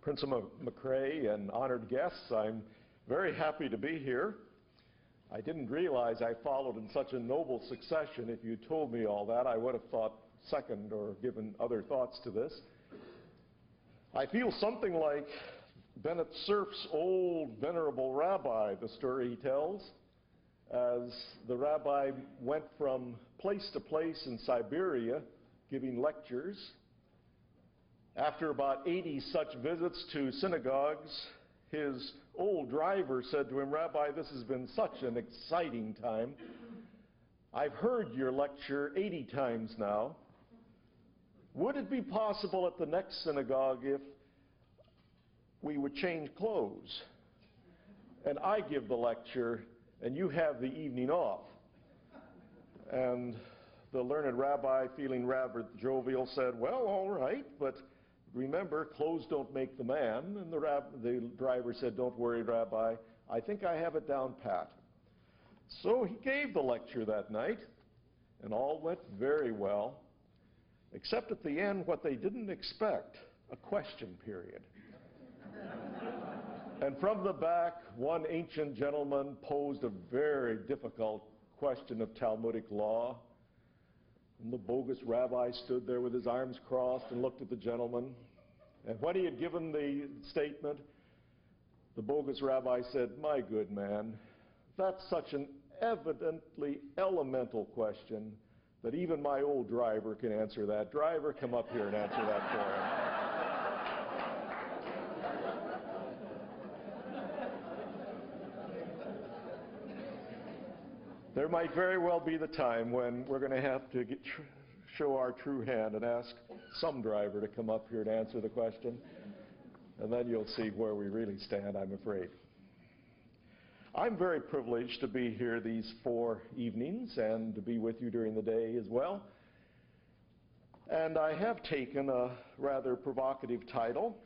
Principal McCrae and honored guests, I'm very happy to be here. I didn't realize I followed in such a noble succession. If you told me all that, I would have thought second or given other thoughts to this. I feel something like Bennett Cerf's old venerable rabbi, the story he tells, as the rabbi went from place to place in Siberia giving lectures. After about 80 such visits to synagogues, his old driver said to him, "Rabbi, this has been such an exciting time. I've heard your lecture 80 times now. Would it be possible at the next synagogue if we would change clothes and I give the lecture and you have the evening off?" And the learned rabbi, feeling rather jovial, said, "Well, all right, but remember, clothes don't make the man." And the driver said, "Don't worry, Rabbi, I think I have it down pat." So he gave the lecture that night, and all went very well, except at the end what they didn't expect, a question period. And from the back, one ancient gentleman posed a very difficult question of Talmudic law. And the bogus rabbi stood there with his arms crossed and looked at the gentleman. And when he had given the statement, the bogus rabbi said, "My good man, that's such an evidently elemental question that even my old driver can answer that. Driver, come up here and answer that for him." There might very well be the time when we're going to have to show our true hand and ask some driver to come up here to answer the question, and then you'll see where we really stand, I'm afraid. I'm very privileged to be here these 4 evenings and to be with you during the day as well. And I have taken a rather provocative title,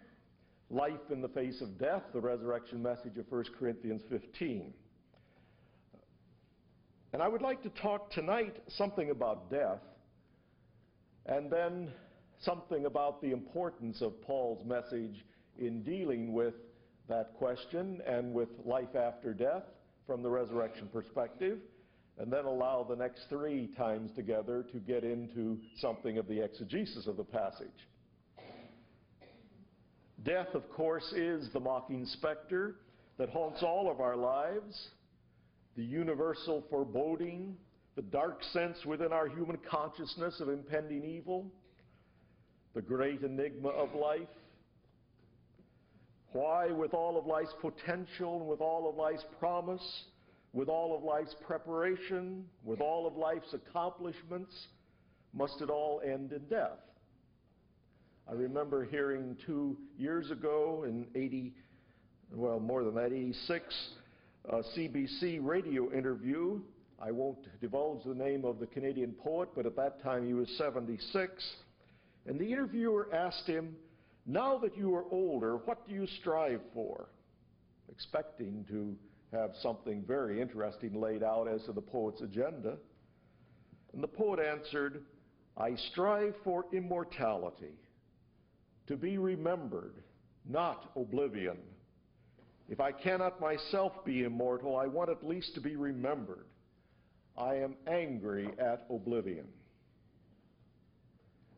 Life in the Face of Death, the Resurrection Message of 1 Corinthians 15. And I would like to talk tonight something about death, and then something about the importance of Paul's message in dealing with that question and with life after death from the resurrection perspective, and then allow the next 3 times together to get into something of the exegesis of the passage. Death, of course, is the mocking specter that haunts all of our lives, the universal foreboding, the dark sense within our human consciousness of impending evil, the great enigma of life. Why, with all of life's potential and with all of life's promise, with all of life's preparation, with all of life's accomplishments, must it all end in death? I remember hearing 2 years ago in 86, a CBC radio interview. I won't divulge the name of the Canadian poet, but at that time he was 76. And the interviewer asked him, "Now that you are older, what do you strive for?" Expecting to have something very interesting laid out as to the poet's agenda. And the poet answered, "I strive for immortality, to be remembered, not oblivion. If I cannot myself be immortal, I want at least to be remembered. I am angry at oblivion."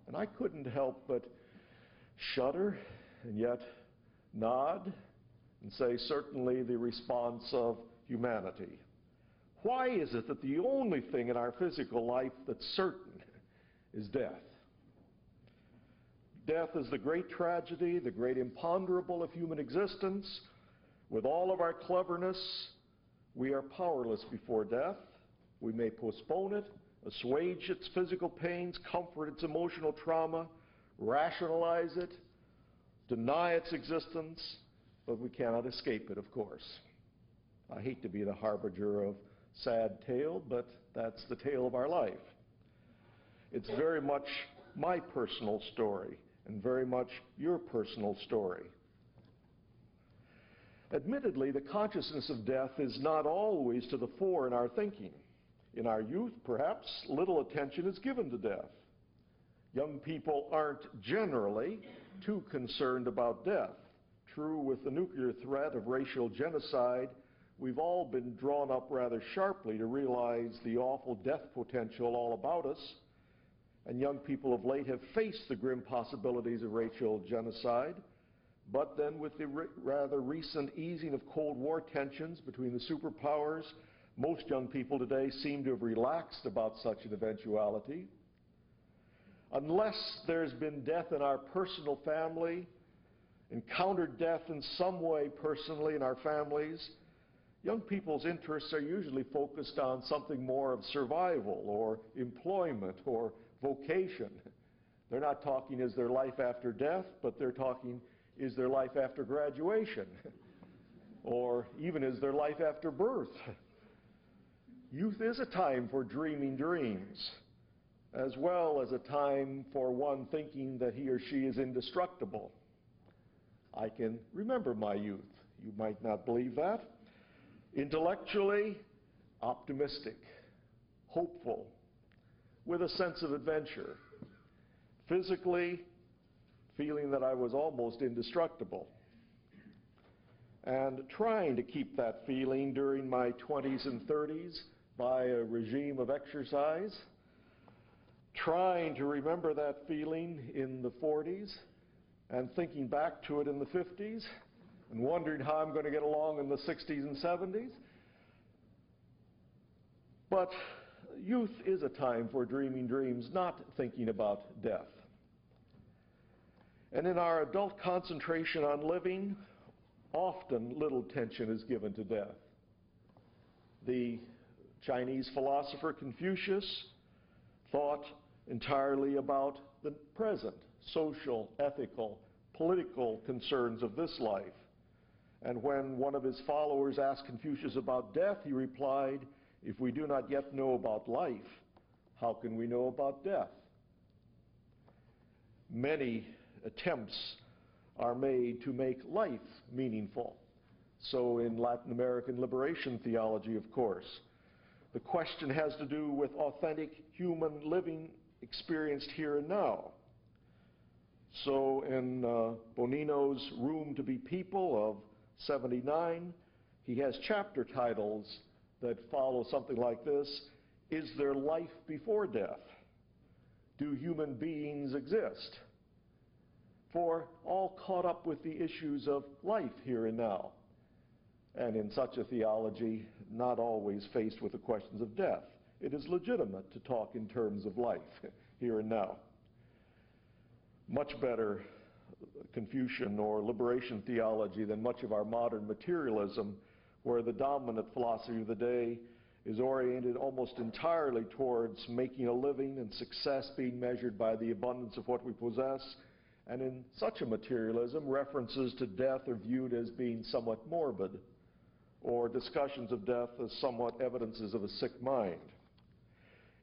And I couldn't help but shudder and yet nod and say, certainly the response of humanity. Why is it that the only thing in our physical life that's certain is death? Death is the great tragedy, the great imponderable of human existence. With all of our cleverness, we are powerless before death. We may postpone it, assuage its physical pains, comfort its emotional trauma, rationalize it, deny its existence, but we cannot escape it, of course. I hate to be the harbinger of sad tale, but that's the tale of our life. It's very much my personal story and very much your personal story. Admittedly, the consciousness of death is not always to the fore in our thinking. In our youth, perhaps, little attention is given to death. Young people aren't generally too concerned about death. True, with the nuclear threat of racial genocide, we've all been drawn up rather sharply to realize the awful death potential all about us, and young people of late have faced the grim possibilities of racial genocide. But then with the rather recent easing of Cold War tensions between the superpowers, most young people today seem to have relaxed about such an eventuality. Unless there's been death in our personal family, encountered death in some way personally in our families, young people's interests are usually focused on something more of survival or employment or vocation. They're not talking, is there life after death, but they're talking, is there life after graduation? Or even, is there life after birth? Youth is a time for dreaming dreams, as well as a time for one thinking that he or she is indestructible. I can remember my youth. You might not believe that. Intellectually, optimistic, hopeful, with a sense of adventure. Physically, feeling that I was almost indestructible. And trying to keep that feeling during my 20s and 30s by a regime of exercise. Trying to remember that feeling in the 40s and thinking back to it in the 50s and wondering how I'm going to get along in the 60s and 70s. But youth is a time for dreaming dreams, not thinking about death. And in our adult concentration on living, often little attention is given to death. The Chinese philosopher Confucius thought entirely about the present, social, ethical, political concerns of this life. And when one of his followers asked Confucius about death, he replied, "If we do not yet know about life, how can we know about death?" Many attempts are made to make life meaningful. So in Latin American liberation theology, of course, the question has to do with authentic human living experienced here and now. So in Bonino's Room to be People of 79, he has chapter titles that follow something like this: Is there life before death? Do human beings exist? For all caught up with the issues of life here and now, and in such a theology, not always faced with the questions of death. It is legitimate to talk in terms of life here and now. Much better Confucian or liberation theology than much of our modern materialism, where the dominant philosophy of the day is oriented almost entirely towards making a living and success being measured by the abundance of what we possess. And in such a materialism, references to death are viewed as being somewhat morbid, or discussions of death as somewhat evidences of a sick mind.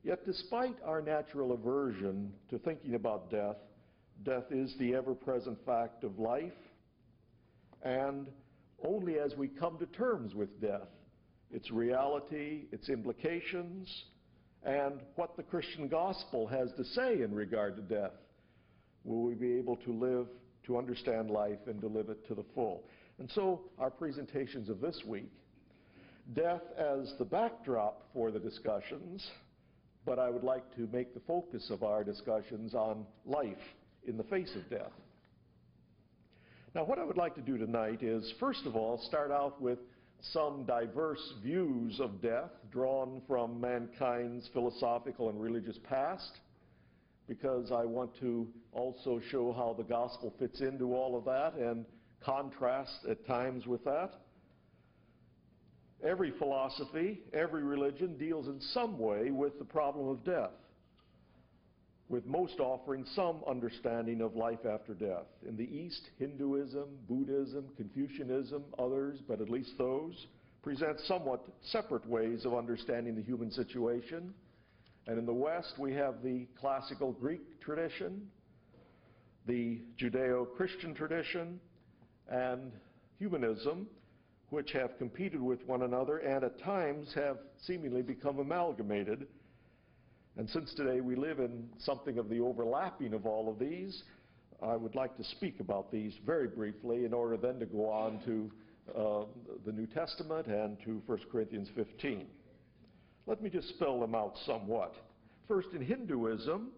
Yet despite our natural aversion to thinking about death, death is the ever-present fact of life, and only as we come to terms with death, its reality, its implications, and what the Christian gospel has to say in regard to death, will we be able to live, to understand life, and to live it to the full. And so our presentations of this week, death as the backdrop for the discussions, but I would like to make the focus of our discussions on life in the face of death. Now, what I would like to do tonight is, first of all, start out with some diverse views of death drawn from mankind's philosophical and religious past, because I want to also show how the gospel fits into all of that and contrast at times with that. Every philosophy, every religion deals in some way with the problem of death, with most offering some understanding of life after death. In the East, Hinduism, Buddhism, Confucianism, others, but at least those, present somewhat separate ways of understanding the human situation. And in the West, we have the classical Greek tradition, the Judeo-Christian tradition, and humanism, which have competed with one another and at times have seemingly become amalgamated. And since today we live in something of the overlapping of all of these, I would like to speak about these very briefly in order then to go on to the New Testament and to 1 Corinthians 15. Let me just spell them out somewhat. First, in Hinduism,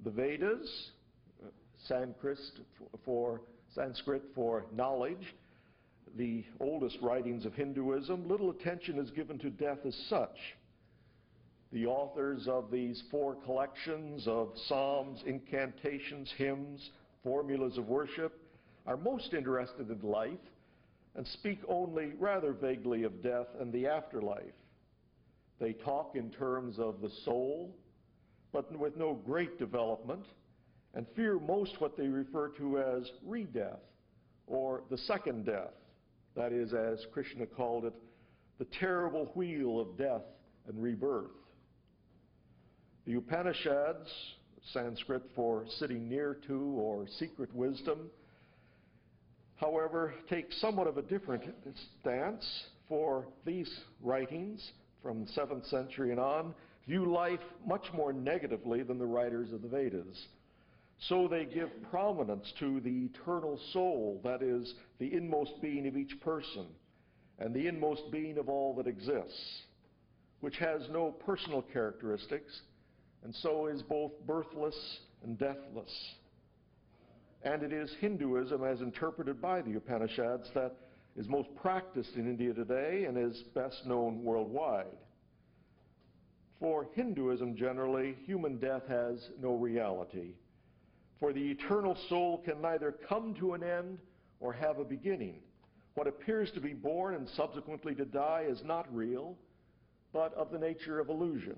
the Vedas, Sanskrit for knowledge, the oldest writings of Hinduism, little attention is given to death as such. The authors of these 4 collections of psalms, incantations, hymns, formulas of worship are most interested in life and speak only rather vaguely of death and the afterlife. They talk in terms of the soul, but with no great development, and fear most what they refer to as re-death, or the second death. That is, as Krishna called it, the terrible wheel of death and rebirth. The Upanishads, Sanskrit for sitting near to or secret wisdom, however, take somewhat of a different stance, for these writings from the 7th century and on view life much more negatively than the writers of the Vedas. So they give prominence to the eternal soul, that is, the inmost being of each person, and the inmost being of all that exists, which has no personal characteristics, and so is both birthless and deathless. And it is Hinduism, as interpreted by the Upanishads, that is most practiced in India today and is best known worldwide. For Hinduism generally, human death has no reality. For the eternal soul can neither come to an end or have a beginning. What appears to be born and subsequently to die is not real, but of the nature of illusion.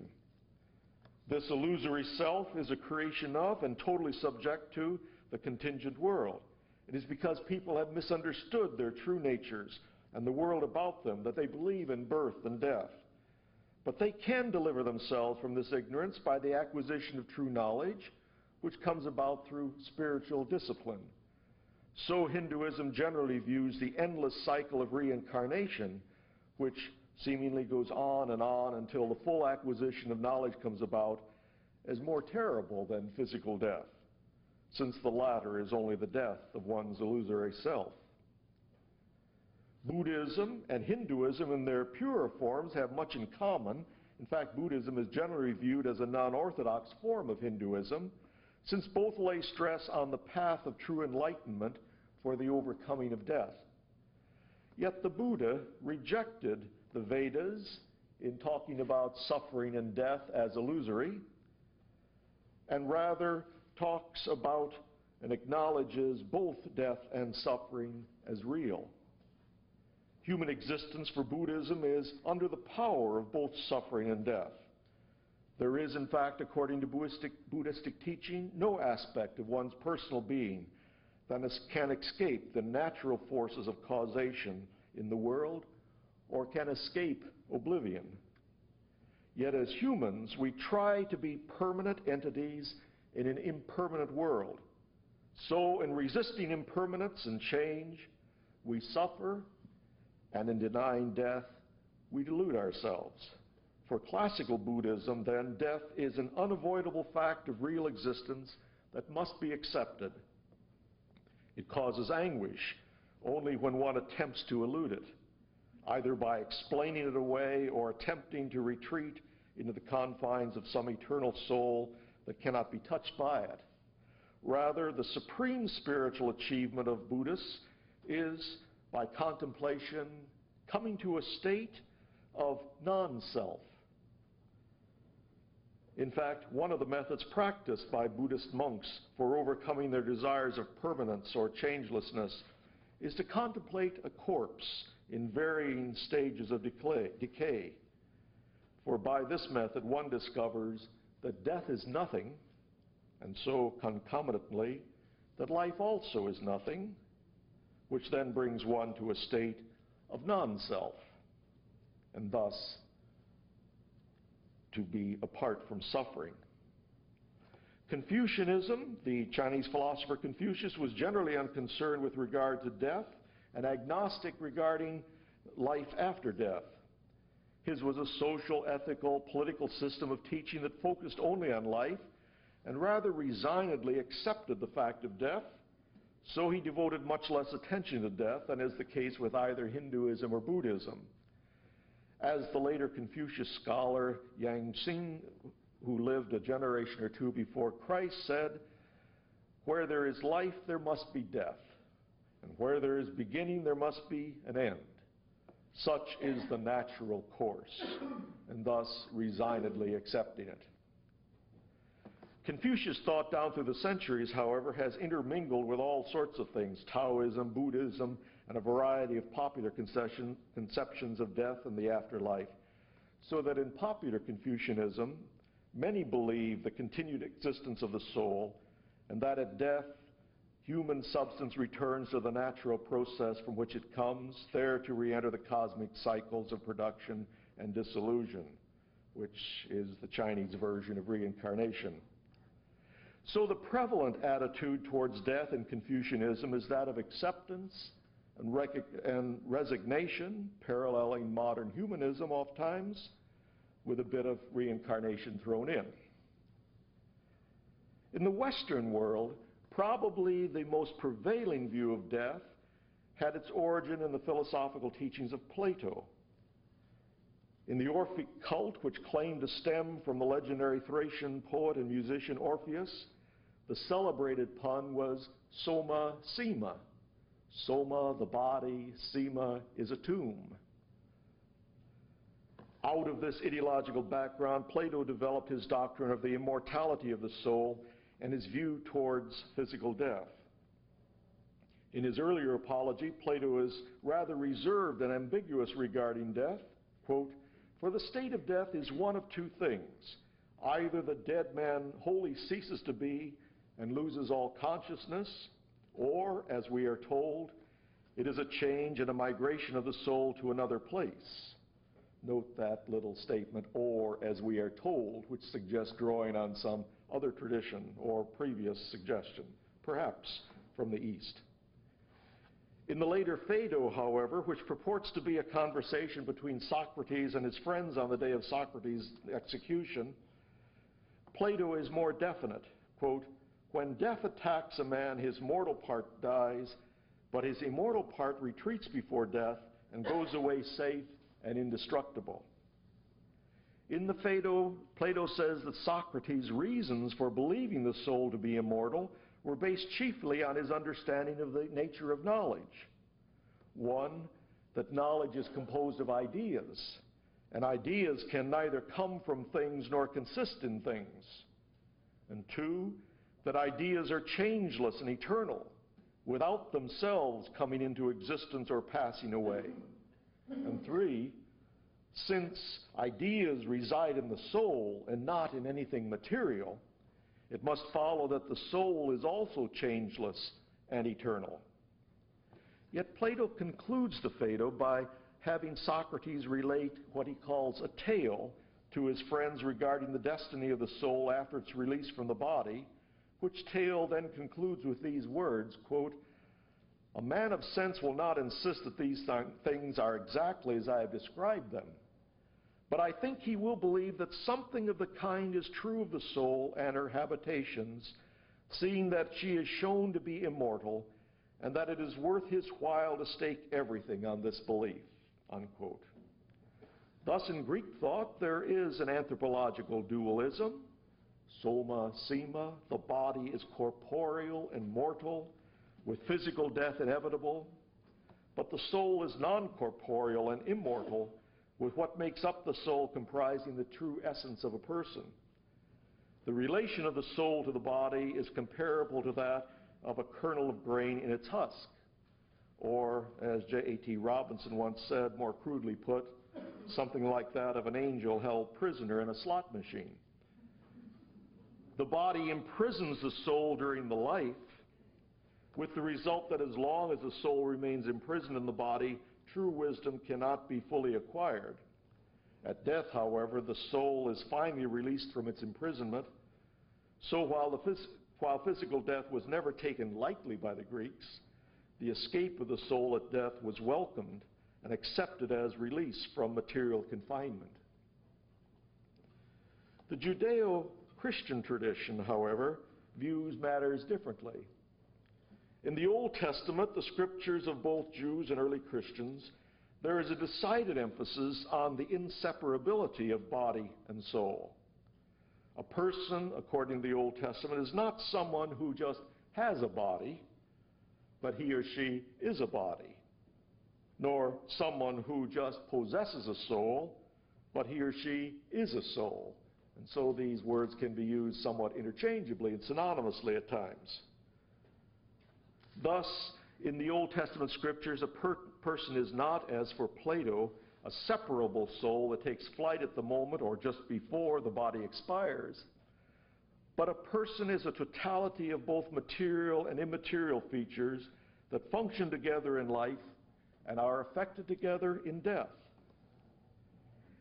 This illusory self is a creation of and totally subject to the contingent world. It is because people have misunderstood their true natures and the world about them that they believe in birth and death. But they can deliver themselves from this ignorance by the acquisition of true knowledge, which comes about through spiritual discipline. So Hinduism generally views the endless cycle of reincarnation, which seemingly goes on until the full acquisition of knowledge comes about, as more terrible than physical death, since the latter is only the death of one's illusory self. Buddhism and Hinduism in their purer forms have much in common. In fact, Buddhism is generally viewed as a non-orthodox form of Hinduism, since both lay stress on the path of true enlightenment for the overcoming of death. Yet the Buddha rejected the Vedas in talking about suffering and death as illusory, and rather talks about and acknowledges both death and suffering as real. Human existence for Buddhism is under the power of both suffering and death. There is, in fact, according to Buddhistic teaching, no aspect of one's personal being that can escape the natural forces of causation in the world or can escape oblivion. Yet as humans, we try to be permanent entities in an impermanent world. So in resisting impermanence and change, we suffer, and in denying death, we delude ourselves. For classical Buddhism, then, death is an unavoidable fact of real existence that must be accepted. It causes anguish only when one attempts to elude it, either by explaining it away or attempting to retreat into the confines of some eternal soul that cannot be touched by it. Rather, the supreme spiritual achievement of Buddhists is, by contemplation, coming to a state of non-self. In fact, one of the methods practiced by Buddhist monks for overcoming their desires of permanence or changelessness is to contemplate a corpse in varying stages of decay. For by this method one discovers that death is nothing, and so concomitantly that life also is nothing, which then brings one to a state of non-self, and thus to be apart from suffering. Confucianism, the Chinese philosopher Confucius, was generally unconcerned with regard to death and agnostic regarding life after death. His was a social, ethical, political system of teaching that focused only on life and rather resignedly accepted the fact of death, so he devoted much less attention to death than is the case with either Hinduism or Buddhism. As the later Confucius scholar Yang Xing, who lived a generation or two before Christ, said, "Where there is life, there must be death, and where there is beginning, there must be an end. Such is the natural course," and thus resignedly accepting it. Confucius thought down through the centuries, however, has intermingled with all sorts of things, Taoism, Buddhism, and a variety of popular conceptions of death and the afterlife, so that in popular Confucianism, many believe the continued existence of the soul, and that at death, human substance returns to the natural process from which it comes, there to re-enter the cosmic cycles of production and dissolution, which is the Chinese version of reincarnation. So the prevalent attitude towards death in Confucianism is that of acceptance and resignation, paralleling modern humanism oftentimes, with a bit of reincarnation thrown in. In the Western world, probably the most prevailing view of death had its origin in the philosophical teachings of Plato. In the Orphic cult, which claimed to stem from the legendary Thracian poet and musician Orpheus, the celebrated pun was soma sema. Soma, the body, sema is a tomb. Out of this ideological background, Plato developed his doctrine of the immortality of the soul and his view towards physical death. In his earlier apology, Plato is rather reserved and ambiguous regarding death. Quote, "For the state of death is one of two things. Either the dead man wholly ceases to be and loses all consciousness, or, as we are told, it is a change and a migration of the soul to another place." Note that little statement, "or, as we are told," which suggests drawing on some other tradition or previous suggestion, perhaps from the East. In the later Phaedo, however, which purports to be a conversation between Socrates and his friends on the day of Socrates' execution, Plato is more definite. Quote, "When death attacks a man, his mortal part dies, but his immortal part retreats before death and goes away safe and indestructible." In the Phaedo, Plato says that Socrates' reasons for believing the soul to be immortal were based chiefly on his understanding of the nature of knowledge. One, that knowledge is composed of ideas, and ideas can neither come from things nor consist in things. And two, that ideas are changeless and eternal, without themselves coming into existence or passing away. And three, since ideas reside in the soul and not in anything material, it must follow that the soul is also changeless and eternal. Yet Plato concludes the Phaedo by having Socrates relate what he calls a tale to his friends regarding the destiny of the soul after its release from the body, which tale then concludes with these words, quote, "A man of sense will not insist that these things are exactly as I have described them, but I think he will believe that something of the kind is true of the soul and her habitations, seeing that she is shown to be immortal, and that it is worth his while to stake everything on this belief," unquote. Thus, in Greek thought, there is an anthropological dualism. Soma, sema, the body is corporeal and mortal, with physical death inevitable, but the soul is non-corporeal and immortal, with what makes up the soul comprising the true essence of a person. The relation of the soul to the body is comparable to that of a kernel of grain in its husk, or, as J.A.T. Robinson once said, more crudely put, something like that of an angel held prisoner in a slot machine. The body imprisons the soul during the life, with the result that as long as the soul remains imprisoned in the body, true wisdom cannot be fully acquired. At death, however, the soul is finally released from its imprisonment. So while physical death was never taken lightly by the Greeks, the escape of the soul at death was welcomed and accepted as release from material confinement. The Christian tradition, however, views matters differently. In the Old Testament, the scriptures of both Jews and early Christians, there is a decided emphasis on the inseparability of body and soul. A person, according to the Old Testament, is not someone who just has a body, but he or she is a body, nor someone who just possesses a soul, but he or she is a soul. And so these words can be used somewhat interchangeably and synonymously at times. Thus, in the Old Testament scriptures, a person is not, as for Plato, a separable soul that takes flight at the moment or just before the body expires, but a person is a totality of both material and immaterial features that function together in life and are affected together in death.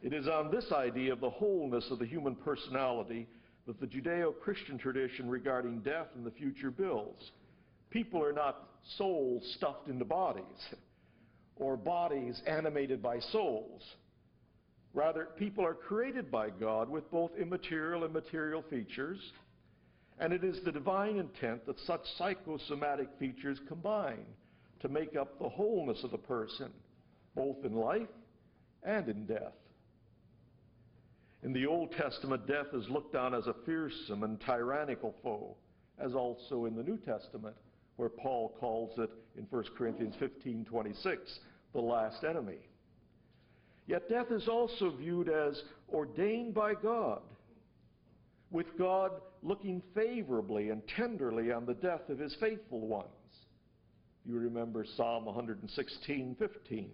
It is on this idea of the wholeness of the human personality that the Judeo-Christian tradition regarding death and the future builds. People are not souls stuffed into bodies, or bodies animated by souls. Rather, people are created by God with both immaterial and material features, and it is the divine intent that such psychosomatic features combine to make up the wholeness of the person, both in life and in death. In the Old Testament, death is looked on as a fearsome and tyrannical foe, as also in the New Testament, where Paul calls it in 1 Corinthians 15:26, the last enemy. Yet death is also viewed as ordained by God, with God looking favorably and tenderly on the death of his faithful ones. You remember Psalm 116:15,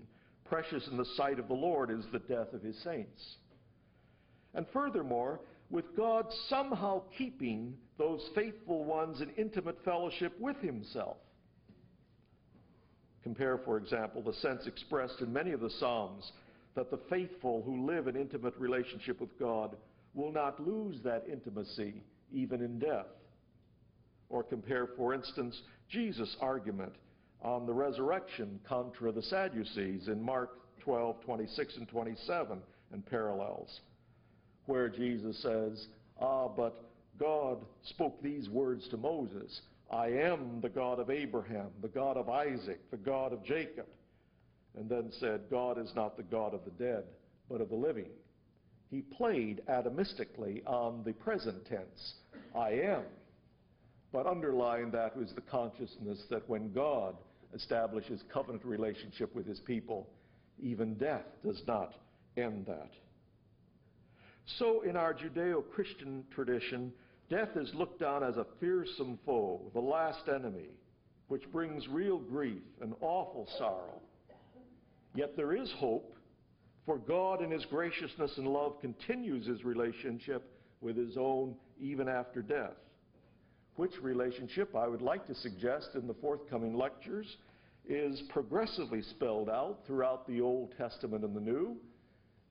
precious in the sight of the Lord is the death of his saints. And furthermore, with God somehow keeping those faithful ones in intimate fellowship with himself. Compare, for example, the sense expressed in many of the Psalms that the faithful who live in intimate relationship with God will not lose that intimacy even in death. Or compare, for instance, Jesus' argument on the resurrection contra the Sadducees in Mark 12:26 and 27 and parallels, where Jesus says, but God spoke these words to Moses, I am the God of Abraham, the God of Isaac, the God of Jacob, and then said, God is not the God of the dead, but of the living. He played atomistically on the present tense, I am, but underlying that was the consciousness that when God establishes covenant relationship with his people, even death does not end that. So in our Judeo-Christian tradition, death is looked on as a fearsome foe, the last enemy, which brings real grief and awful sorrow. Yet there is hope, for God in his graciousness and love continues his relationship with his own even after death, which relationship I would like to suggest in the forthcoming lectures is progressively spelled out throughout the Old Testament and the New,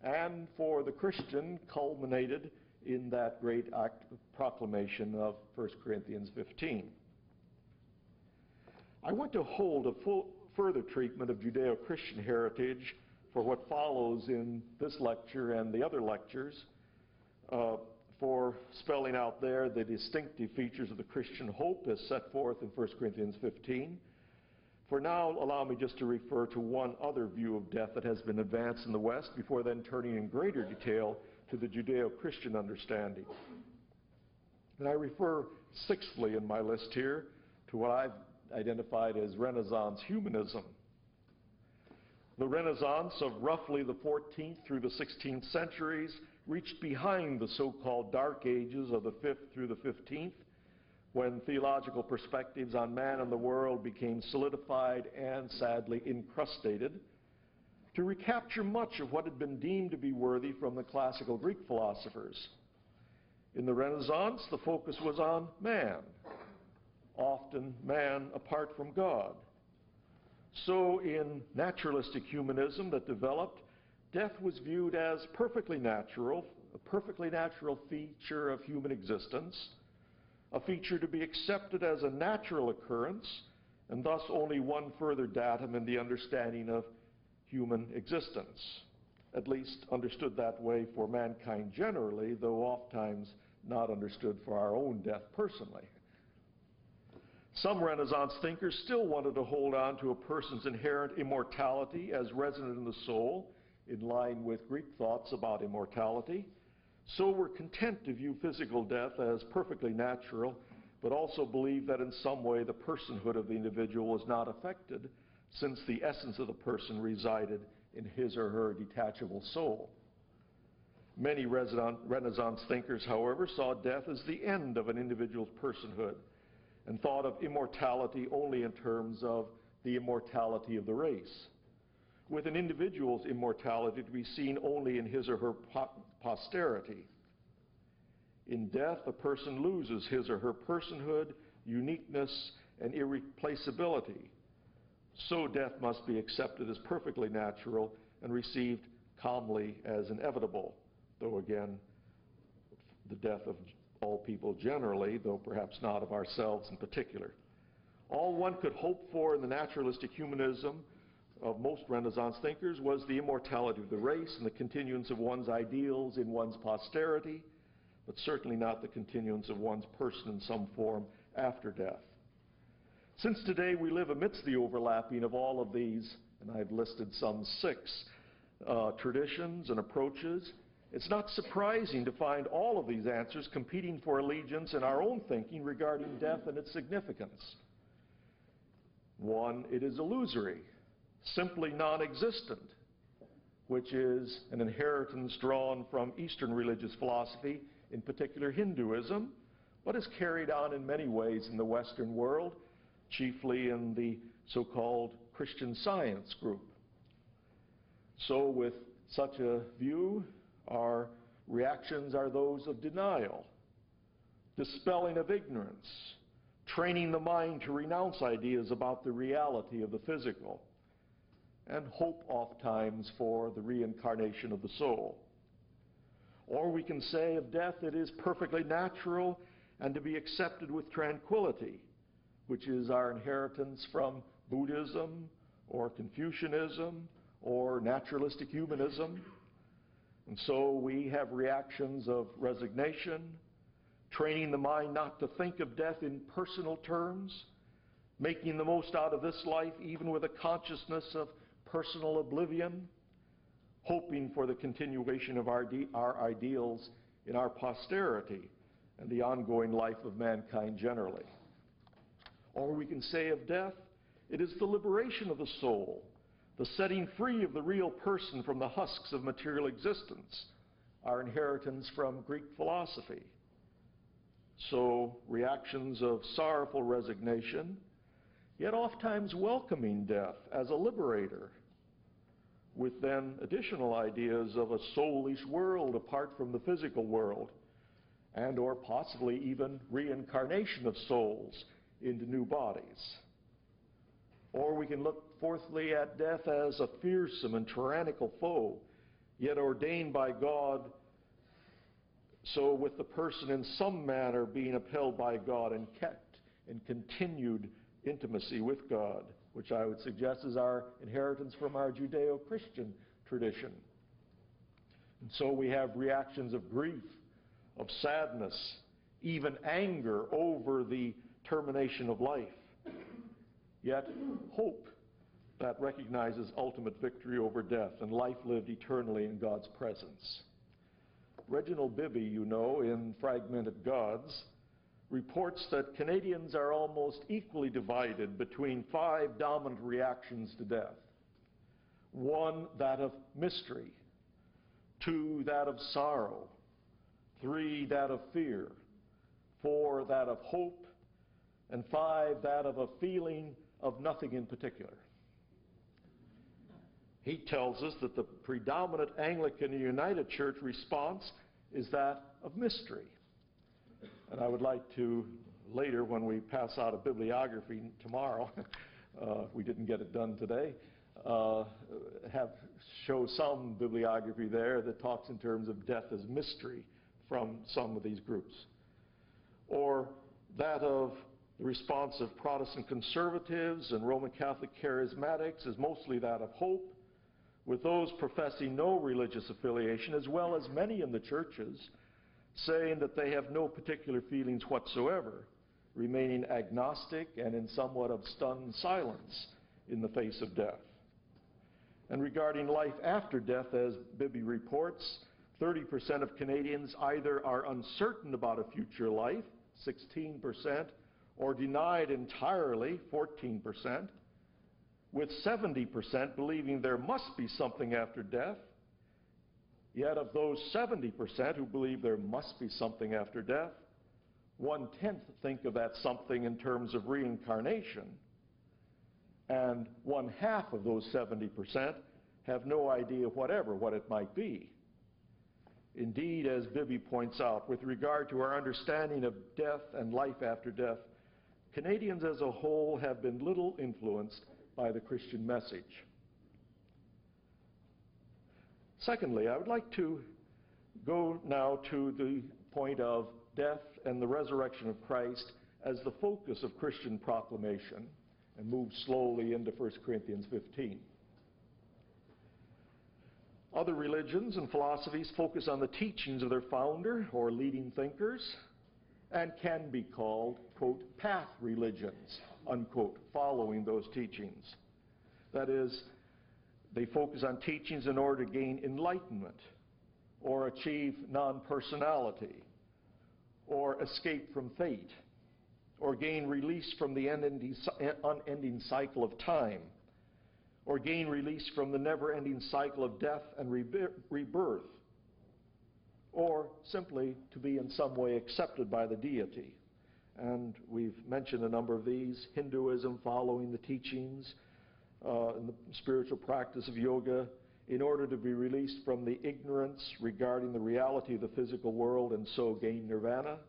and for the Christian culminated in that great act of proclamation of 1 Corinthians 15. I want to hold a further treatment of Judeo-Christian heritage for what follows in this lecture and the other lectures, for spelling out there the distinctive features of the Christian hope as set forth in 1 Corinthians 15. For now, allow me just to refer to one other view of death that has been advanced in the West before then turning in greater detail to the Judeo-Christian understanding. And I refer sixthly in my list here to what I've identified as Renaissance humanism. The Renaissance of roughly the 14th through the 16th centuries reached behind the so-called Dark Ages of the 5th through the 15th, when theological perspectives on man and the world became solidified and sadly incrustated, to recapture much of what had been deemed to be worthy from the classical Greek philosophers. In the Renaissance, the focus was on man, often man apart from God. So in naturalistic humanism that developed, death was viewed as perfectly natural, a perfectly natural feature of human existence, a feature to be accepted as a natural occurrence, and thus only one further datum in the understanding of human existence, at least understood that way for mankind generally, though oftentimes not understood for our own death personally. Some Renaissance thinkers still wanted to hold on to a person's inherent immortality as resident in the soul, in line with Greek thoughts about immortality. So were content to view physical death as perfectly natural, but also believed that in some way the personhood of the individual was not affected, since the essence of the person resided in his or her detachable soul. Many Renaissance thinkers, however, saw death as the end of an individual's personhood and thought of immortality only in terms of the immortality of the race, with an individual's immortality to be seen only in his or her posterity. In death, a person loses his or her personhood, uniqueness, and irreplaceability. So death must be accepted as perfectly natural and received calmly as inevitable, though again, the death of all people generally, though perhaps not of ourselves in particular. All one could hope for in the naturalistic humanism of most Renaissance thinkers was the immortality of the race and the continuance of one's ideals in one's posterity, but certainly not the continuance of one's person in some form after death. Since today we live amidst the overlapping of all of these, and I've listed some 6 traditions and approaches, it's not surprising to find all of these answers competing for allegiance in our own thinking regarding death and its significance. 1, it is illusory, simply non-existent, which is an inheritance drawn from Eastern religious philosophy, in particular Hinduism, but is carried on in many ways in the Western world, chiefly in the so-called Christian Science group. So with such a view, our reactions are those of denial, dispelling of ignorance, training the mind to renounce ideas about the reality of the physical, and hope oftentimes for the reincarnation of the soul. Or we can say of death it is perfectly natural and to be accepted with tranquility, which is our inheritance from Buddhism or Confucianism or naturalistic humanism. And so we have reactions of resignation, training the mind not to think of death in personal terms, making the most out of this life even with a consciousness of personal oblivion, hoping for the continuation of our ideals in our posterity and the ongoing life of mankind generally. Or we can say of death, it is the liberation of the soul, the setting free of the real person from the husks of material existence, our inheritance from Greek philosophy. So reactions of sorrowful resignation, yet oftentimes welcoming death as a liberator, with then additional ideas of a soulish world apart from the physical world, and or possibly even reincarnation of souls into new bodies. Or we can look fourthly at death as a fearsome and tyrannical foe, yet ordained by God, so with the person in some manner being upheld by God and kept in continued intimacy with God, which I would suggest is our inheritance from our Judeo-Christian tradition. And so we have reactions of grief, of sadness, even anger over the termination of life, yet hope that recognizes ultimate victory over death and life lived eternally in God's presence. Reginald Bibby, you know, in Fragmented Gods, reports that Canadians are almost equally divided between 5 dominant reactions to death. 1, that of mystery. 2, that of sorrow. 3, that of fear. 4, that of hope. And 5, that of a feeling of nothing in particular. He tells us that the predominant Anglican and United Church response is that of mystery. And I would like to, later when we pass out a bibliography tomorrow, we didn't get it done today, show some bibliography there that talks in terms of death as mystery from some of these groups. Or that of the response of Protestant conservatives and Roman Catholic charismatics is mostly that of hope, with those professing no religious affiliation, as well as many in the churches, saying that they have no particular feelings whatsoever, remaining agnostic and in somewhat of stunned silence in the face of death. And regarding life after death, as Bibby reports, 30% of Canadians either are uncertain about a future life, 16%, or denied entirely, 14%, with 70% believing there must be something after death. Yet of those 70% who believe there must be something after death, 1/10 think of that something in terms of reincarnation, and 1/2 of those 70% have no idea whatever what it might be. Indeed, as Bibby points out, with regard to our understanding of death and life after death, Canadians as a whole have been little influenced by the Christian message. Secondly, I would like to go now to the point of death and the resurrection of Christ as the focus of Christian proclamation and move slowly into 1 Corinthians 15. Other religions and philosophies focus on the teachings of their founder or leading thinkers and can be called, quote, path religions, unquote, following those teachings. That is, they focus on teachings in order to gain enlightenment or achieve non-personality or escape from fate or gain release from the unending cycle of time or gain release from the never-ending cycle of death and rebirth, or simply to be in some way accepted by the deity. And we've mentioned a number of these: Hinduism following the teachings in the spiritual practice of yoga in order to be released from the ignorance regarding the reality of the physical world and so gain nirvana.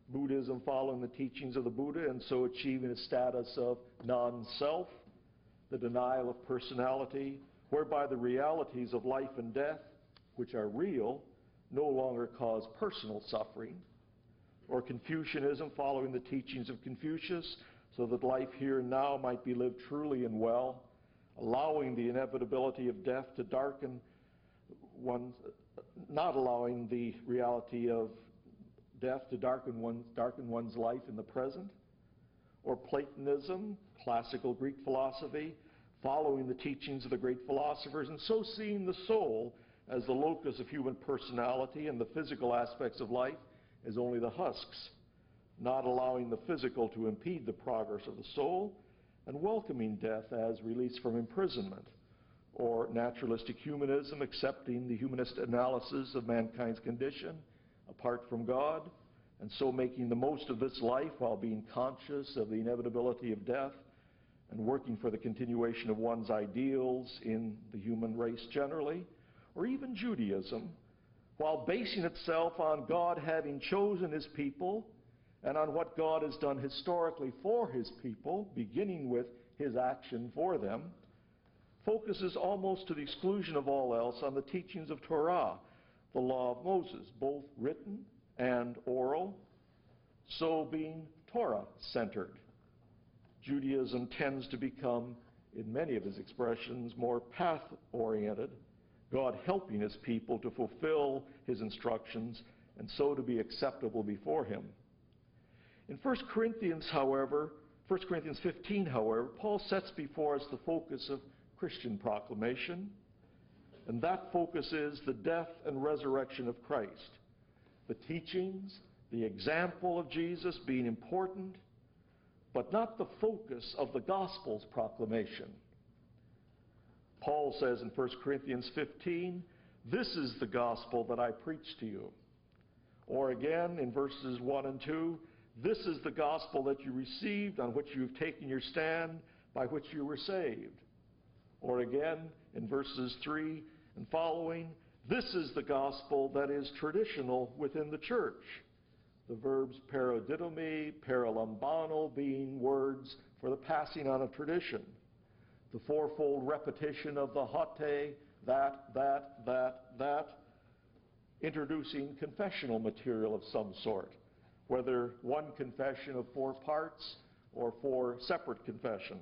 Buddhism following the teachings of the Buddha and so achieving a status of non-self, the denial of personality, whereby the realities of life and death, which are real, no longer cause personal suffering. Or Confucianism following the teachings of Confucius so that life here and now might be lived truly and well, allowing the inevitability of death to darken one's, not allowing the reality of death to darken one's life in the present. Or Platonism, classical Greek philosophy, following the teachings of the great philosophers, and so seeing the soul as the locus of human personality and the physical aspects of life as only the husks, not allowing the physical to impede the progress of the soul, and welcoming death as release from imprisonment. Or naturalistic humanism, accepting the humanist analysis of mankind's condition apart from God, and so making the most of this life while being conscious of the inevitability of death and working for the continuation of one's ideals in the human race generally. Or even Judaism, while basing itself on God having chosen his people and on what God has done historically for his people, beginning with his action for them, focuses almost to the exclusion of all else on the teachings of Torah, the law of Moses, both written and oral, so being Torah-centered. Judaism tends to become, in many of his expressions, more path-oriented, God helping his people to fulfill his instructions and so to be acceptable before him. In 1 Corinthians 15, however, Paul sets before us the focus of Christian proclamation, and that focus is the death and resurrection of Christ. The teachings, the example of Jesus being important, but not the focus of the gospel's proclamation. Paul says in 1 Corinthians 15, "This is the gospel that I preach to you." Or again in verses 1 and 2, "This is the gospel that you received, on which you have taken your stand, by which you were saved." Or again in verses 3 and following, "This is the gospel that is traditional within the church." The verbs paradidomi, paralambano being words for the passing on of tradition. The fourfold repetition of the hate, that, introducing confessional material of some sort, whether one confession of 4 parts or 4 separate confessions.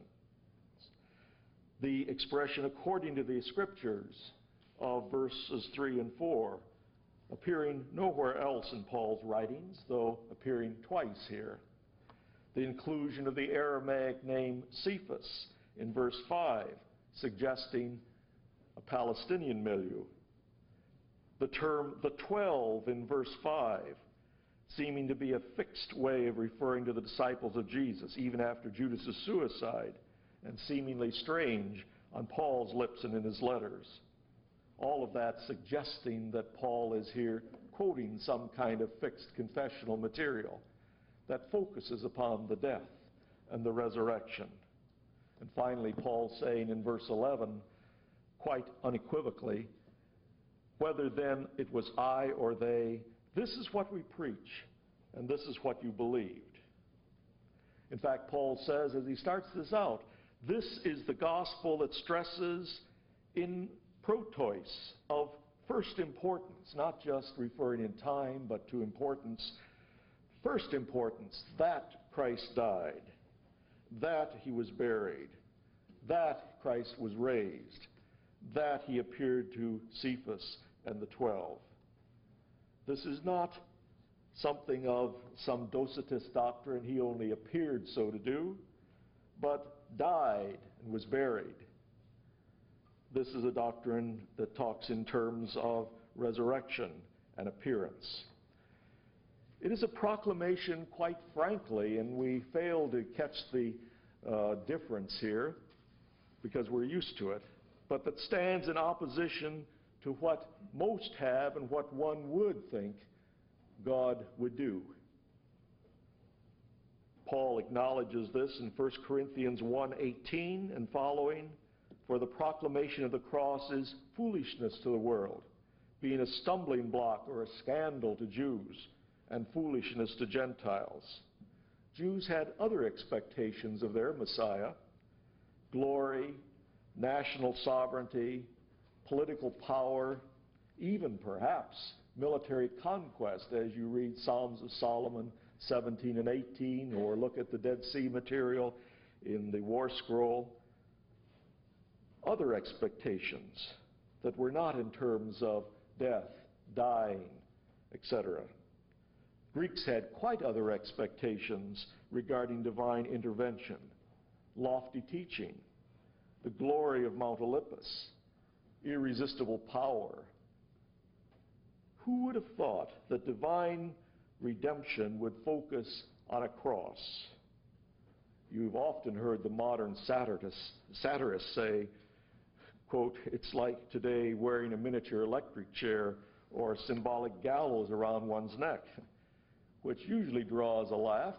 The expression according to the scriptures of verses 3 and 4, appearing nowhere else in Paul's writings, though appearing twice here. The inclusion of the Aramaic name Cephas in verse 5, suggesting a Palestinian milieu. The term the 12 in verse 5, seeming to be a fixed way of referring to the disciples of Jesus, even after Judas' suicide, and seemingly strange on Paul's lips and in his letters. All of that suggesting that Paul is here quoting some kind of fixed confessional material that focuses upon the death and the resurrection. And finally, Paul saying in verse 11, quite unequivocally, whether then it was I or they, this is what we preach, and this is what you believed. In fact, Paul says, as he starts this out, this is the gospel that stresses in protois, of first importance, not just referring in time, but to importance. First importance, that Christ died, that he was buried, that Christ was raised, that he appeared to Cephas and the 12. This is not something of some Docetist doctrine, he only appeared so to do, but died and was buried. This is a doctrine that talks in terms of resurrection and appearance. It is a proclamation, quite frankly, and we fail to catch the difference here because we're used to it, but that stands in opposition to what most have and what one would think God would do. Paul acknowledges this in 1 Corinthians 1:18 and following, for the proclamation of the cross is foolishness to the world, being a stumbling block or a scandal to Jews and foolishness to Gentiles. Jews had other expectations of their Messiah: glory, national sovereignty, political power, even perhaps military conquest, as you read Psalms of Solomon 17 and 18, or look at the Dead Sea material in the War Scroll. Other expectations that were not in terms of death, dying, etc. Greeks had quite other expectations regarding divine intervention, lofty teaching, the glory of Mount Olympus, irresistible power. Who would have thought that divine redemption would focus on a cross? You've often heard the modern satirists say, quote, it's like today wearing a miniature electric chair or a symbolic gallows around one's neck, which usually draws a laugh,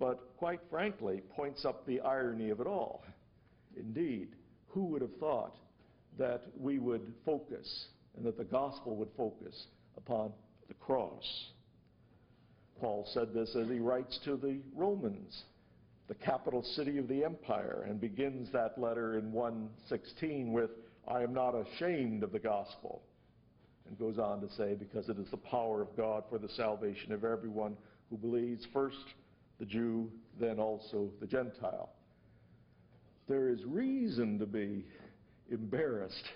but quite frankly points up the irony of it all. Indeed, who would have thought that we would focus and that the gospel would focus upon the cross? Paul said this as he writes to the Romans, the capital city of the empire, and begins that letter in 1:16 with, I am not ashamed of the gospel, and goes on to say, because it is the power of God for the salvation of everyone who believes, first the Jew, then also the Gentile. There is reason to be embarrassed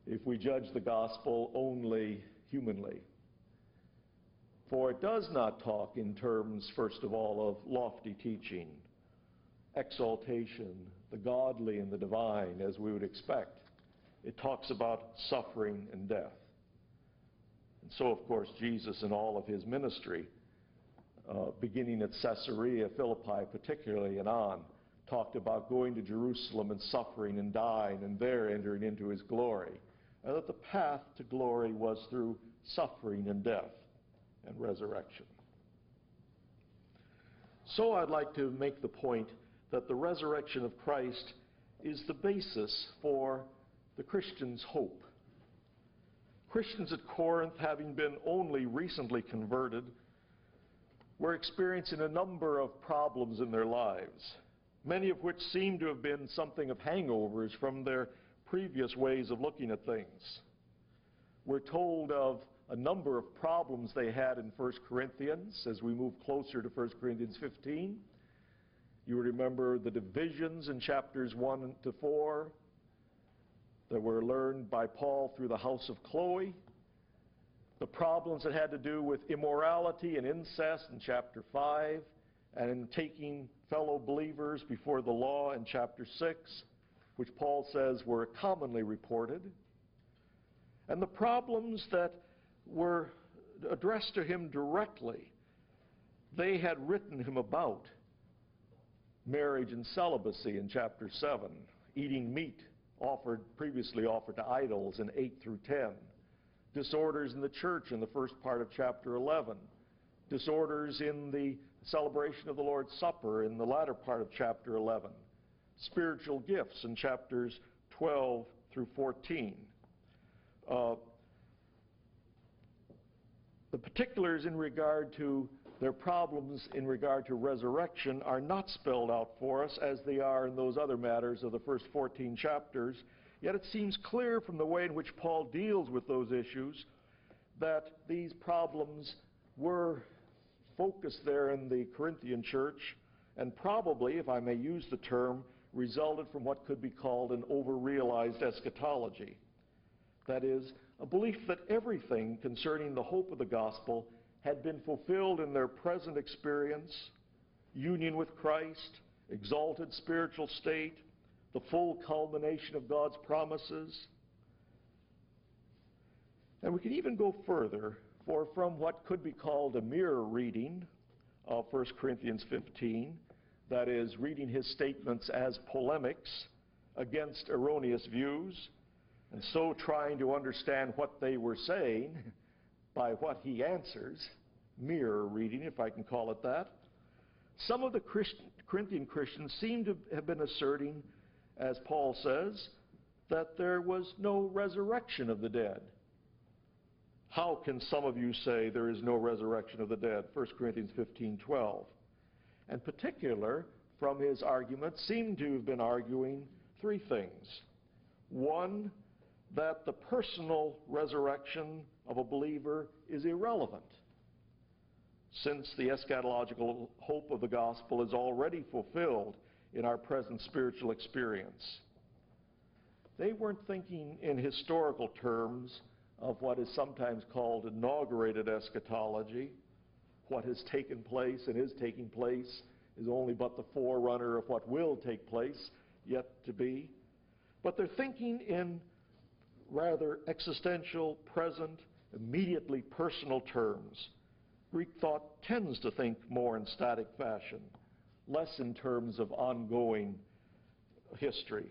if we judge the gospel only humanly. For it does not talk in terms, first of all, of lofty teaching, exaltation, the godly and the divine, as we would expect. It talks about suffering and death. And so, of course, Jesus in all of his ministry, beginning at Caesarea Philippi particularly and on, talked about going to Jerusalem and suffering and dying and there entering into his glory, and that the path to glory was through suffering and death and resurrection. So I'd like to make the point that the resurrection of Christ is the basis for the Christian's hope. Christians at Corinth, having been only recently converted, were experiencing a number of problems in their lives, many of which seem to have been something of hangovers from their previous ways of looking at things. We're told of a number of problems they had in 1 Corinthians as we move closer to 1 Corinthians 15. You remember the divisions in chapters 1 to 4 that were learned by Paul through the house of Chloe. the problems that had to do with immorality and incest in chapter 5, and in taking fellow believers before the law in chapter 6, which Paul says were commonly reported, and the problems that were addressed to him directly. They had written him about marriage and celibacy in chapter 7, eating meat previously offered to idols in 8 through 10, disorders in the church in the first part of chapter 11, disorders in the celebration of the Lord's Supper in the latter part of chapter 11, spiritual gifts in chapters 12 through 14. The particulars in regard to their problems in regard to resurrection are not spelled out for us as they are in those other matters of the first 14 chapters, yet it seems clear from the way in which Paul deals with those issues that these problems were focused there in the Corinthian church, and probably, if I may use the term, resulted from what could be called an over-realized eschatology. That is, a belief that everything concerning the hope of the gospel had been fulfilled in their present experience, union with Christ, exalted spiritual state, the full culmination of God's promises. And we can even go further, for from what could be called a mirror reading of 1 Corinthians 15, that is, reading his statements as polemics against erroneous views, and so trying to understand what they were saying by what he answers, mirror reading, if I can call it that. Some of the Corinthian Christians seem to have been asserting, as Paul says, that there was no resurrection of the dead. How can some of you say there is no resurrection of the dead? 1 Corinthians 15:12. And particular, from his argument, seem to have been arguing three things. One, that the personal resurrection of a believer is irrelevant, since the eschatological hope of the gospel is already fulfilled in our present spiritual experience. They weren't thinking in historical terms of what is sometimes called inaugurated eschatology. What has taken place and is taking place is only but the forerunner of what will take place, yet to be. But they're thinking in rather existential, present, immediately personal terms. Greek thought tends to think more in static fashion, less in terms of ongoing history.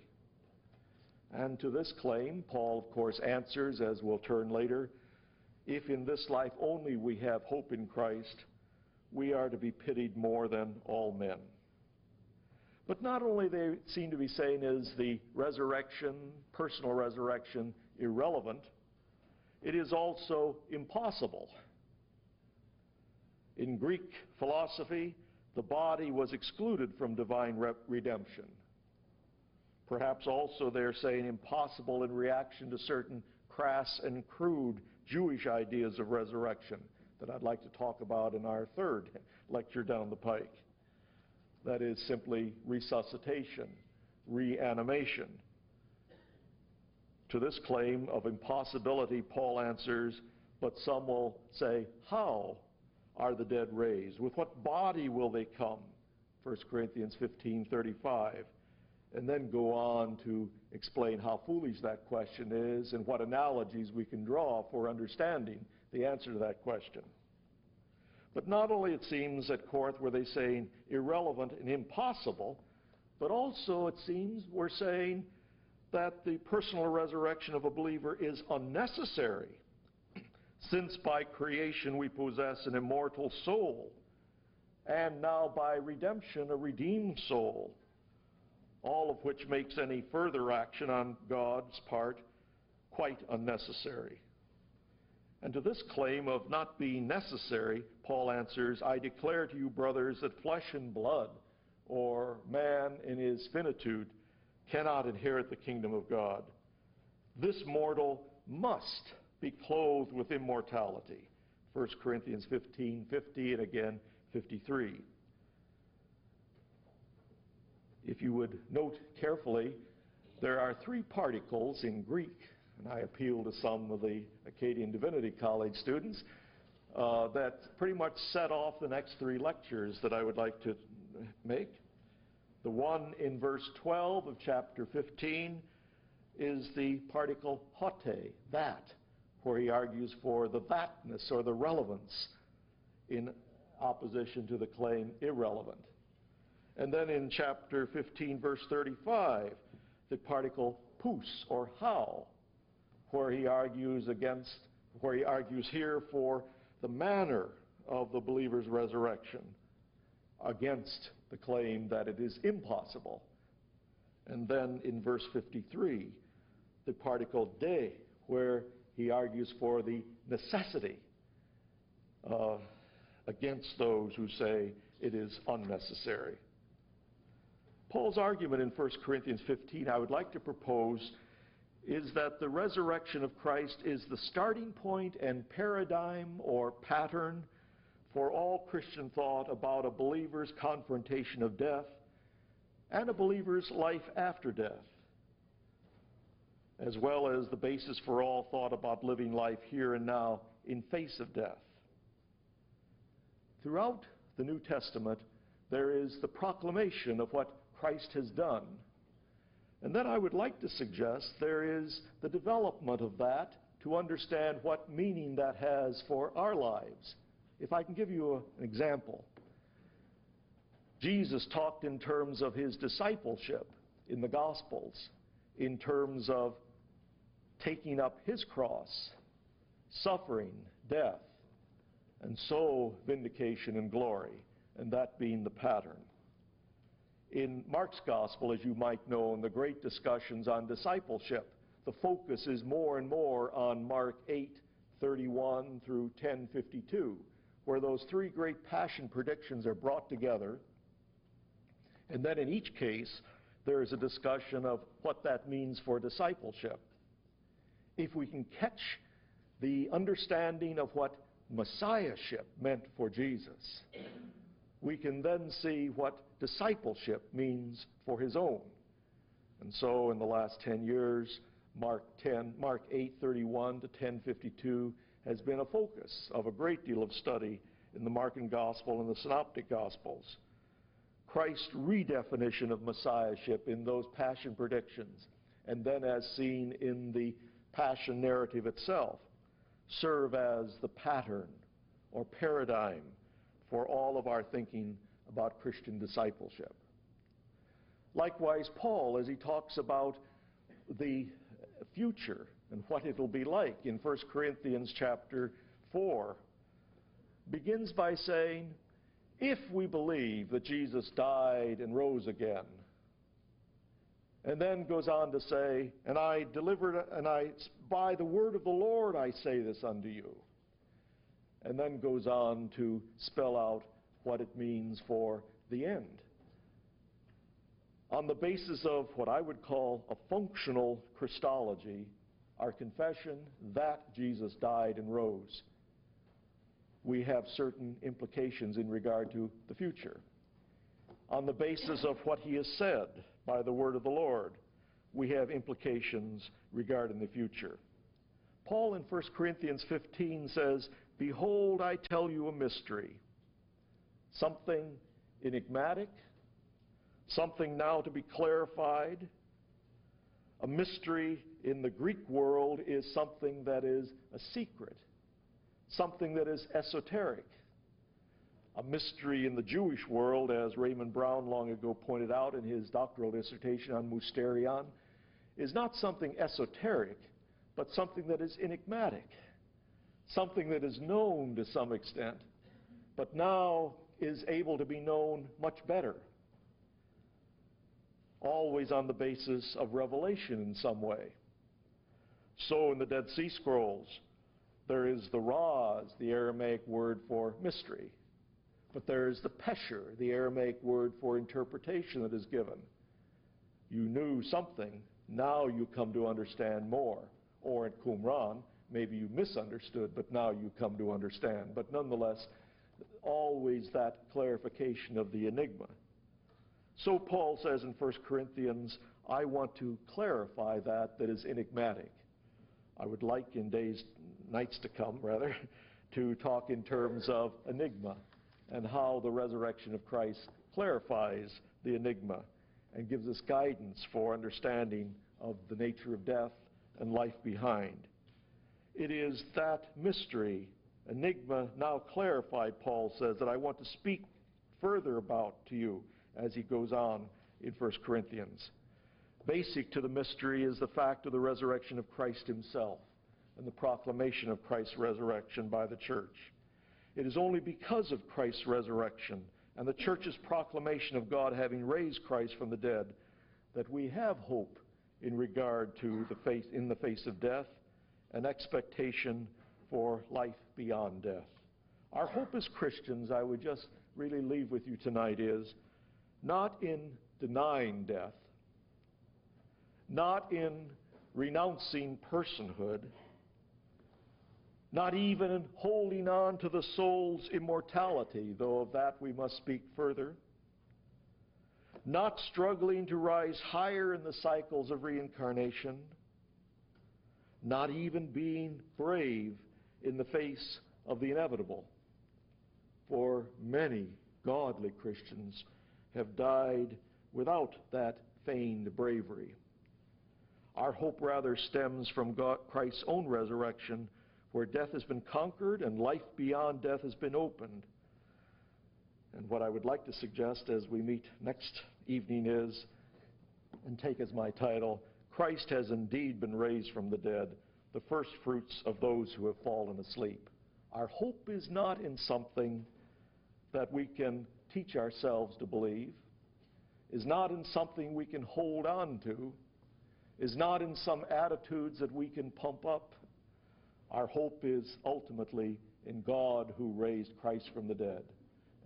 And to this claim, Paul, of course, answers, as we'll turn later, if in this life only we have hope in Christ, we are to be pitied more than all men. But not only they seem to be saying is the resurrection, personal resurrection, irrelevant, it is also impossible. In Greek philosophy, the body was excluded from divine redemption. Perhaps also they're saying impossible in reaction to certain crass and crude Jewish ideas of resurrection that I'd like to talk about in our third lecture down the pike. That is simply resuscitation, reanimation. To this claim of impossibility, Paul answers, but some will say, how are the dead raised? With what body will they come? 1 Corinthians 15:35. And then go on to explain how foolish that question is and what analogies we can draw for understanding the answer to that question. But not only, it seems, at Corinth were they saying irrelevant and impossible, but also it seems we're saying that the personal resurrection of a believer is unnecessary, since by creation we possess an immortal soul, and now by redemption a redeemed soul, all of which makes any further action on God's part quite unnecessary. And to this claim of not being necessary, Paul answers, I declare to you, brothers, that flesh and blood, or man in his finitude, cannot inherit the kingdom of God. This mortal must be clothed with immortality. 1 Corinthians 15:50 and again 53. If you would note carefully, there are three particles in Greek and I appeal to some of the Acadian Divinity College students, that pretty much set off the next three lectures that I would like to make. The one in verse 12 of chapter 15 is the particle hote, that, where he argues for the thatness or the relevance in opposition to the claim irrelevant. And then in chapter 15, verse 35, the particle pous, or how, where he argues here for the manner of the believer's resurrection against the claim that it is impossible. And then in verse 53, the particle de, where he argues for the necessity against those who say it is unnecessary. Paul's argument in 1 Corinthians 15, I would like to propose, is that the resurrection of Christ is the starting point and paradigm or pattern for all Christian thought about a believer's confrontation of death and a believer's life after death, as well as the basis for all thought about living life here and now in face of death. Throughout the New Testament, there is the proclamation of what Christ has done. And then I would like to suggest there is the development of that to understand what meaning that has for our lives. If I can give you an example. Jesus talked in terms of his discipleship in the Gospels, in terms of taking up his cross, suffering, death, and so vindication and glory, and that being the pattern. In Mark's Gospel, as you might know, in the great discussions on discipleship, the focus is more and more on Mark 8:31 through 10:52, where those three great passion predictions are brought together. And then in each case, there is a discussion of what that means for discipleship. If we can catch the understanding of what Messiahship meant for Jesus, we can then see what discipleship means for his own. And so in the last 10 years, Mark 8:31 to 10:52 has been a focus of a great deal of study in the Markan Gospel and the Synoptic Gospels. Christ's redefinition of Messiahship in those passion predictions, and then as seen in the passion narrative itself, serve as the pattern or paradigm for all of our thinking about Christian discipleship. Likewise, Paul, as he talks about the future and what it will be like in 1 Corinthians chapter 4, begins by saying, if we believe that Jesus died and rose again, and then goes on to say, by the word of the Lord I say this unto you, and then goes on to spell out what it means for the end. On the basis of what I would call a functional Christology, our confession that Jesus died and rose, we have certain implications in regard to the future. On the basis of what he has said by the word of the Lord, we have implications regarding the future. Paul in 1 Corinthians 15 says, behold, I tell you a mystery, something enigmatic, something now to be clarified. A mystery in the Greek world is something that is a secret, something that is esoteric. A mystery in the Jewish world, as Raymond Brown long ago pointed out in his doctoral dissertation on Mysterion, is not something esoteric, but something that is enigmatic, something that is known to some extent, but now is able to be known much better, always on the basis of revelation in some way. So in the Dead Sea Scrolls, there is the Raz, the Aramaic word for mystery, but there is the Pesher, the Aramaic word for interpretation that is given. You knew something, now you come to understand more. Or at Qumran, maybe you misunderstood, but now you come to understand. But nonetheless, always that clarification of the enigma. So Paul says in 1 Corinthians, I want to clarify that is enigmatic. I would like in nights to come, rather, to talk in terms of enigma and how the resurrection of Christ clarifies the enigma and gives us guidance for understanding of the nature of death and life behind. It is that mystery, enigma now clarified, Paul says, that I want to speak further about to you as he goes on in 1 Corinthians. Basic to the mystery is the fact of the resurrection of Christ himself and the proclamation of Christ's resurrection by the church. It is only because of Christ's resurrection and the church's proclamation of God having raised Christ from the dead that we have hope in regard to in the face of death, an expectation for life beyond death. Our hope as Christians, I would just really leave with you tonight, is not in denying death, not in renouncing personhood, not even in holding on to the soul's immortality, though of that we must speak further, not struggling to rise higher in the cycles of reincarnation, not even being brave in the face of the inevitable. For many godly Christians have died without that feigned bravery. Our hope rather stems from Christ's own resurrection, where death has been conquered and life beyond death has been opened. And what I would like to suggest as we meet next evening is, and take as my title, Christ has indeed been raised from the dead, the first fruits of those who have fallen asleep. Our hope is not in something that we can teach ourselves to believe, is not in something we can hold on to, is not in some attitudes that we can pump up. Our hope is ultimately in God who raised Christ from the dead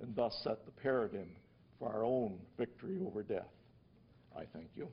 and thus set the paradigm for our own victory over death. I thank you.